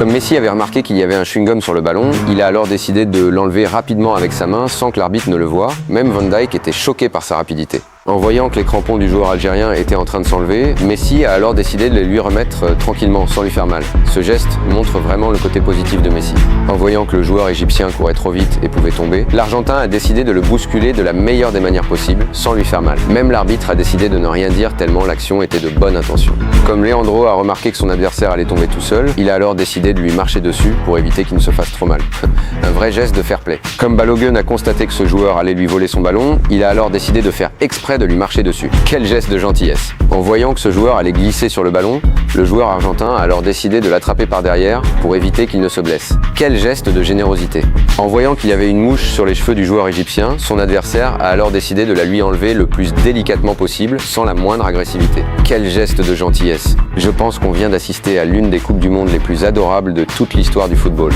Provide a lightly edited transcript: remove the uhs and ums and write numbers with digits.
Comme Messi avait remarqué qu'il y avait un chewing-gum sur le ballon, il a alors décidé de l'enlever rapidement avec sa main sans que l'arbitre ne le voie. Même Van Dijk était choqué par sa rapidité. En voyant que les crampons du joueur algérien étaient en train de s'enlever, Messi a alors décidé de les lui remettre tranquillement, sans lui faire mal. Ce geste montre vraiment le côté positif de Messi. En voyant que le joueur égyptien courait trop vite et pouvait tomber, l'Argentin a décidé de le bousculer de la meilleure des manières possibles, sans lui faire mal. Même l'arbitre a décidé de ne rien dire tellement l'action était de bonne intention. Comme Leandro a remarqué que son adversaire allait tomber tout seul, il a alors décidé de lui marcher dessus pour éviter qu'il ne se fasse trop mal. Un vrai geste de fair play. Comme Balogun a constaté que ce joueur allait lui voler son ballon, il a alors décidé de faire exprès de lui marcher dessus. Quel geste de gentillesse! En voyant que ce joueur allait glisser sur le ballon, le joueur argentin a alors décidé de l'attraper par derrière pour éviter qu'il ne se blesse. Quel geste de générosité! En voyant qu'il y avait une mouche sur les cheveux du joueur égyptien, son adversaire a alors décidé de la lui enlever le plus délicatement possible, sans la moindre agressivité. Quel geste de gentillesse! Je pense qu'on vient d'assister à l'une des Coupes du Monde les plus adorables de toute l'histoire du football.